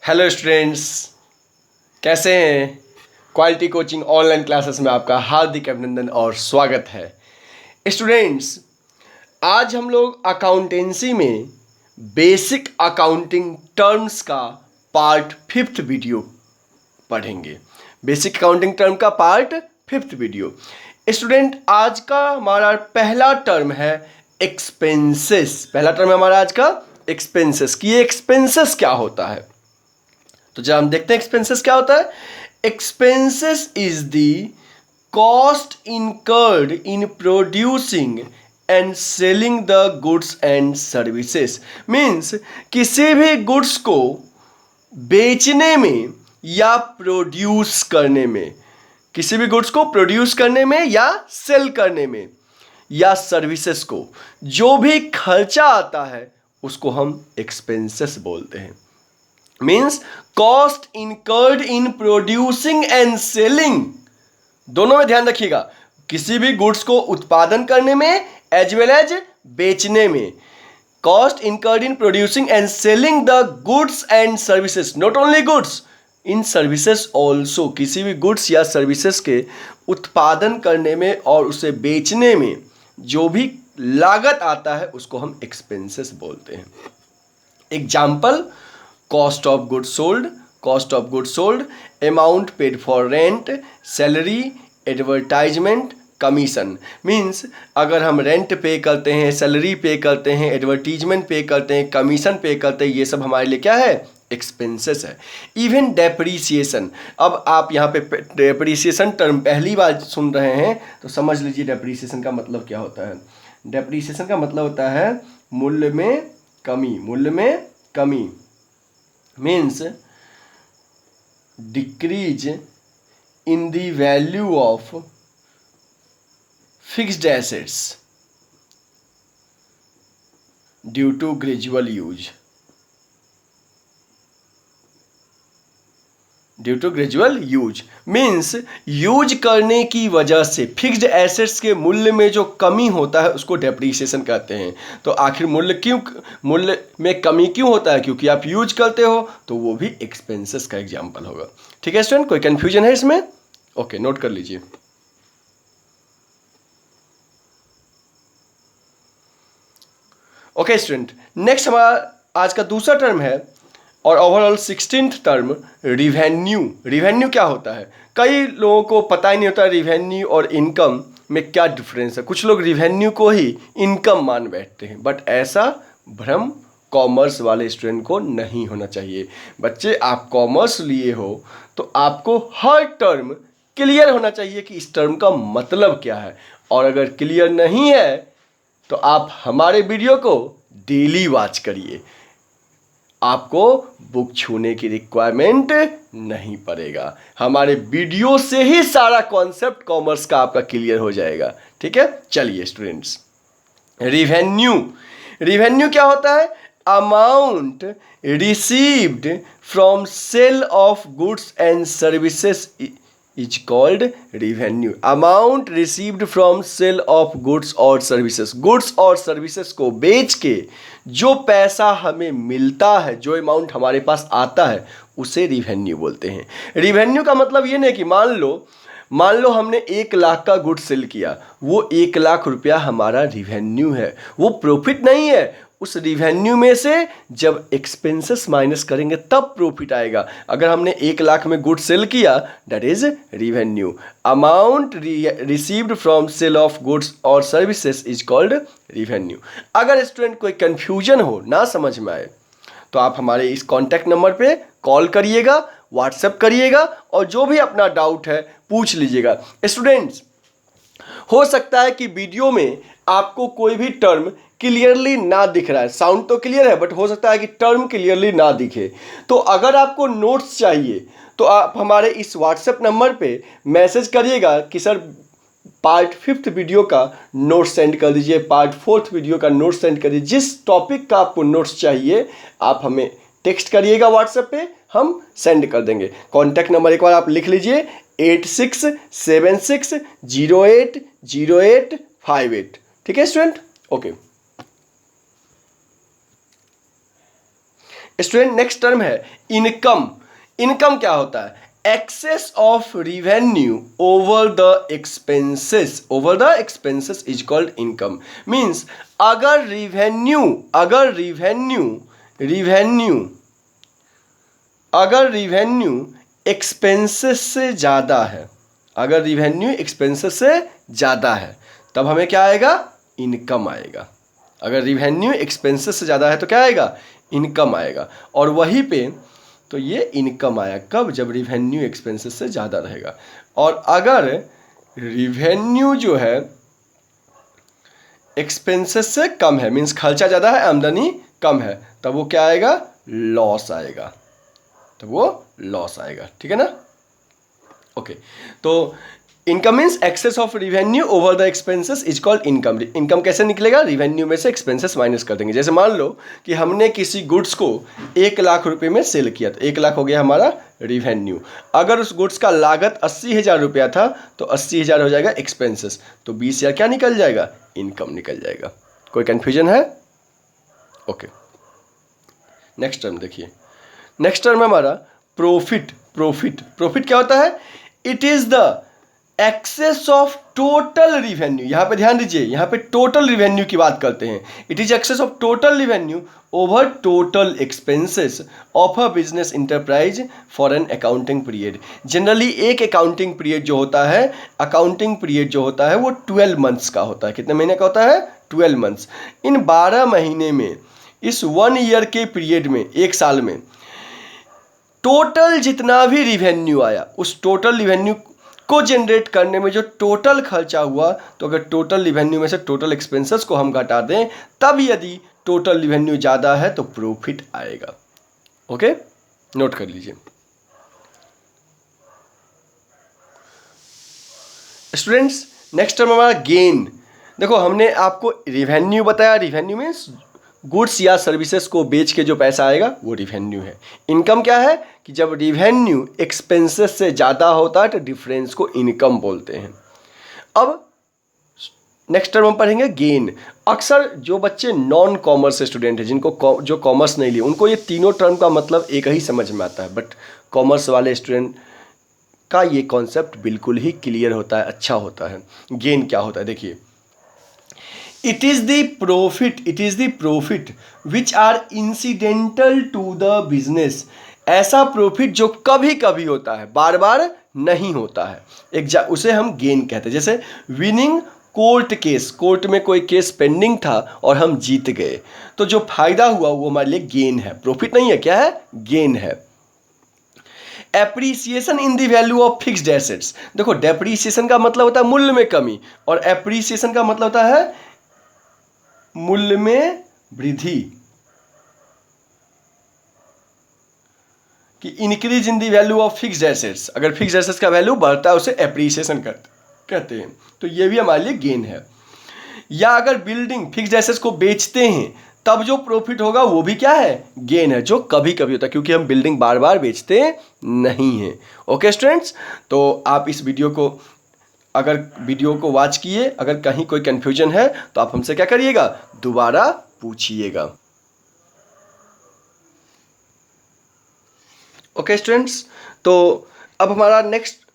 Hello students, कैसे हैं। Quality coaching online classes में आपका हार्दिक अभिनंदन और स्वागत है। स्टूडेंट्स, आज हम लोग अकाउंटेंसी में बेसिक अकाउंटिंग टर्म्स का पार्ट 5th वीडियो पढ़ेंगे। बेसिक अकाउंटिंग टर्म का पार्ट 5th वीडियो। स्टूडेंट, आज का हमारा पहला टर्म है एक्सपेंसेस। पहला टर्म है हमारा आज का एक्सपेंसेस कि ये एक्सपेंसेस क्या होता है। तो जब हम देखते हैं एक्सपेंसेस क्या होता है, expenses is the cost incurred in producing and selling the goods and services. Means किसी भी गुड्स को बेचने में या प्रोड्यूस करने में, किसी भी गुड्स को प्रोड्यूस करने में या सेल करने में या सर्विसेज को जो भी खर्चा आता है उसको हम एक्सपेंसेस बोलते हैं। Means cost incurred in producing and selling, दोनों में ध्यान रखिएगा, किसी भी गुड्स को उत्पादन करने में एज वेल एज बेचने में। Cost incurred in producing and selling the goods and services, not only goods, in services also, किसी भी गुड्स या सर्विसेज के उत्पादन करने में और उसे बेचने में जो भी लागत आता है उसको हम एक्सपेंसेस बोलते हैं। Example, cost of goods sold, amount paid for rent, salary, advertisement, commission. Means अगर हम रेंट पे करते हैं, सैलरी पे करते हैं, एडवर्टीजमेंट पे करते हैं, कमीशन पे करते हैं, ये सब हमारे लिए क्या है, एक्सपेंसेस है। इवन डेप्रीसिएशन, अब आप यहाँ पे डेप्रीसिएशन टर्म पहली बार सुन रहे हैं तो समझ लीजिए डेप्रीसिएशन का मतलब क्या होता है। डेप्रीसिएशन का मतलब होता है मूल्य में कमी। Means decrease in the value of fixed assets due to gradual use. Means use करने की वजह से फिक्स्ड एसेट्स के मूल्य में जो कमी होता है उसको डेप्रीसिएशन कहते हैं। तो आखिर मूल्य में कमी क्यों होता है, क्योंकि आप यूज करते हो, तो वो भी एक्सपेंसेस का एग्जाम्पल होगा। ठीक है स्टूडेंट, कोई कंफ्यूजन है इसमें? ओके, नोट कर लीजिए। ओके स्टूडेंट, नेक्स्ट हमारा आज का दूसरा टर्म है और overall 16th term revenue. Revenue क्या होता है? कई लोगों को पता ही नहीं होता रिवेन्यू और इनकम में क्या डिफरेंस है। कुछ लोग रिवेन्यू को ही इनकम मान बैठते हैं, बट ऐसा भ्रम कॉमर्स वाले स्टूडेंट को नहीं होना चाहिए। बच्चे, आप कॉमर्स लिए हो तो आपको हर टर्म क्लियर होना चाहिए कि इस टर्म का मतलब क्या है, और अगर क्लियर नहीं है तो आप हमारे वीडियो को डेली वॉच करिए, आपको बुक छूने की रिक्वायरमेंट नहीं पड़ेगा। हमारे वीडियो से ही सारा कॉन्सेप्ट कॉमर्स का आपका क्लियर हो जाएगा। ठीक है, चलिए स्टूडेंट्स, रिवेन्यू क्या होता है? Amount received from sale of goods and services is called revenue. Amount received from sale of goods और सर्विसेज, गुड्स और सर्विसेज को बेच के जो पैसा हमें मिलता है, जो अमाउंट हमारे पास आता है, उसे रिवेन्यू बोलते हैं। रिवेन्यू का मतलब ये नहीं कि मान लो हमने 1 लाख का गुड सेल किया, वो 1 लाख रुपया हमारा रिवेन्यू है, वो प्रॉफिट नहीं है। उस रिवेन्यू में से जब एक्सपेंसेस माइनस करेंगे तब प्रॉफिट आएगा। अगर हमने 1 लाख में गुड सेल किया, that is revenue. Amount received from sale of goods और सर्विसेज इज कॉल्ड रिवेन्यू। अगर स्टूडेंट कोई कंफ्यूजन हो, ना समझ में आए, तो आप हमारे इस कॉन्टैक्ट नंबर पे कॉल करिएगा, व्हाट्सएप करिएगा और जो भी अपना डाउट है पूछ लीजिएगा। स्टूडेंट्स, हो सकता है कि वीडियो में आपको कोई भी टर्म क्लियरली ना दिख रहा है, साउंड तो क्लियर है बट हो सकता है कि टर्म क्लियरली ना दिखे। तो अगर आपको नोट्स चाहिए तो आप हमारे इस व्हाट्सएप नंबर पे मैसेज करिएगा कि सर पार्ट 5th वीडियो का नोट्स सेंड कर दीजिए, पार्ट 4th वीडियो का नोट्स सेंड कर दीजिए। जिस टॉपिक का आपको नोट्स चाहिए आप हमें टेक्स्ट करिएगा व्हाट्सएप पे, हम सेंड कर देंगे। कॉन्टैक्ट नंबर एक बार आप लिख लीजिए 8676080858। ठीक है student, okay. Student next term है इनकम। इनकम क्या होता है? Excess of revenue over the expenses, over the expenses is called income. Means अगर रिवेन्यू एक्सपेंसेस से ज़्यादा है, अगर रिवेन्यू एक्सपेंसेस से ज़्यादा है तब हमें क्या आएगा? इनकम आएगा। अगर रिवेन्यू एक्सपेंसेस से ज़्यादा है तो क्या आएगा? इनकम आएगा। और वहीं पे तो ये इनकम आया कब? जब रिवेन्यू एक्सपेंसेस से ज़्यादा रहेगा। और अगर रिवेन्यू जो है एक्सपेंसेस से कम है, मीन्स खर्चा ज़्यादा है आमदनी कम है, तब वो क्या आएगा? लॉस आएगा, तो वो लॉस आएगा। ठीक है ना? ओके, तो income means excess of revenue over the expenses is called income. Income कैसे निकलेगा? रिवेन्यू में से एक्सपेंसेस माइनस कर देंगे। जैसे मान लो कि हमने किसी गुड्स को 1,00,000 रुपये में सेल किया, तो 1,00,000 हो गया हमारा रिवेन्यू। अगर उस गुड्स का लागत 80,000 रुपया था तो 80,000 हो जाएगा एक्सपेंसेस, तो 20,000 क्या निकल जाएगा? इनकम निकल जाएगा। कोई कन्फ्यूजन है? ओके, नेक्स्ट टर्म देखिए। नेक्स्ट टर्म हमारा प्रॉफिट। प्रॉफिट क्या होता है? It is the excess of total revenue. यहां पे ध्यान दीजिए, यहां पे टोटल रिवेन्यू की बात करते हैं। It is excess of total revenue over total expenses of a business enterprise for an accounting period. Generally एक अकाउंटिंग पीरियड जो होता है, अकाउंटिंग पीरियड जो होता है वो 12 मंथ्स का होता है। कितने महीने का होता है? 12 मंथ्स। इन 12 महीने में, इस 1 ईयर के पीरियड में, एक साल में टोटल जितना भी रिवेन्यू आया, उस टोटल रिवेन्यू को जनरेट करने में जो टोटल खर्चा हुआ, तो अगर टोटल रिवेन्यू में से टोटल एक्सपेंसेस को हम घटा दें, तब यदि टोटल रिवेन्यू ज़्यादा है तो प्रॉफिट आएगा। ओके, नोट कर लीजिए। स्टूडेंट्स नेक्स्ट टर्म हमारा गेन। देखो हमने आपको रिवेन्यू बताया, रिवेन्यू मीन्स गुड्स या सर्विसेज को बेच के जो पैसा आएगा वो रिवेन्यू है। इनकम क्या है? कि जब रिवेन्यू एक्सपेंसेस से ज़्यादा होता है तो डिफरेंस को इनकम बोलते हैं। अब नेक्स्ट टर्म हम पढ़ेंगे गेन। अक्सर जो बच्चे नॉन कॉमर्स स्टूडेंट हैं, जिनको जो कॉमर्स नहीं लिए, उनको ये तीनों टर्म का मतलब एक ही समझ में आता है, बट कॉमर्स वाले स्टूडेंट का ये कॉन्सेप्ट बिल्कुल ही क्लियर होता है, अच्छा होता है। गेन क्या होता है देखिए, it is the profit which are incidental to the business. ऐसा प्रॉफिट जो कभी कभी होता है, बार बार नहीं होता है, उसे हम गेन कहते हैं। जैसे विनिंग कोर्ट केस, कोर्ट में कोई केस पेंडिंग था और हम जीत गए, तो जो फायदा हुआ वो हमारे लिए गेन है, प्रॉफिट नहीं है। क्या है? गेन है। Appreciation in the value of fixed assets. देखो डेप्रिसिएशन का मतलब होता है मूल्य में कमी, और एप्रिसिएशन का मतलब होता है मूल्य में वृद्धि, कि increase in the value of fixed assets. अगर फिक्स्ड एसेट्स का वैल्यू बढ़ता है उसे एप्रिसिएशन कहते हैं, तो ये भी हमारे लिए गेन है। या अगर बिल्डिंग फिक्स्ड एसेट्स को बेचते हैं तब जो प्रॉफिट होगा वो भी क्या है? गेन है, जो कभी कभी होता है, क्योंकि हम बिल्डिंग बार बार बेचते नहीं हैं। ओके स्टूडेंट्स, तो आप इस वीडियो को वॉच किए, अगर कहीं कोई कंफ्यूजन है तो आप हमसे क्या करिएगा? दोबारा पूछिएगा। ओके स्टूडेंट्स, तो अब हमारा नेक्स्ट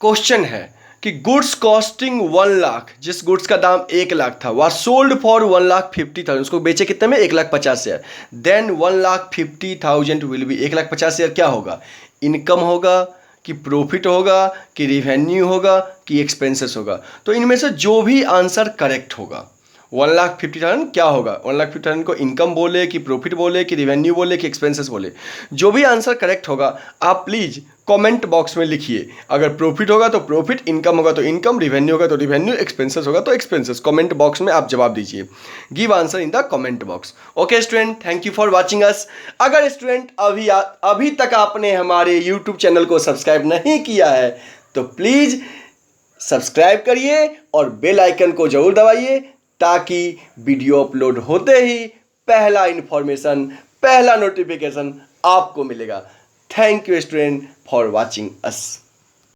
क्वेश्चन है कि गुड्स कॉस्टिंग 1,00,000, जिस गुड्स का दाम 1,00,000 था, वह सोल्ड फॉर 1,50,000, उसको बेचे कितने में? 1,50,000। देन 1,50,000 विल बी, 1,50,000 क्या होगा? इनकम होगा कि प्रॉफिट होगा कि रिवेन्यू होगा कि एक्सपेंसेस होगा? तो इनमें से जो भी आंसर करेक्ट होगा, 1,50,000 क्या होगा? 1,50,000 को इनकम बोले कि प्रॉफिट बोले कि रिवेन्यू बोले कि एक्सपेंसेस बोले, जो भी आंसर करेक्ट होगा आप प्लीज़ कमेंट बॉक्स में लिखिए। अगर प्रॉफिट होगा तो प्रॉफिट, इनकम होगा तो इनकम, रिवेन्यू होगा तो रिवेन्यू, एक्सपेंसेस होगा तो एक्सपेंसेस। कमेंट बॉक्स में आप जवाब दीजिए, give answer in the comment box. Okay student, thank you for watching us. अगर स्टूडेंट अभी तक आपने हमारे यूट्यूब चैनल को सब्सक्राइब नहीं किया है तो प्लीज़ सब्सक्राइब करिए और बेल आइकन को जरूर दबाइए, ताकि वीडियो अपलोड होते ही पहला इन्फॉर्मेशन, पहला नोटिफिकेशन आपको मिलेगा। Thank you student for watching us.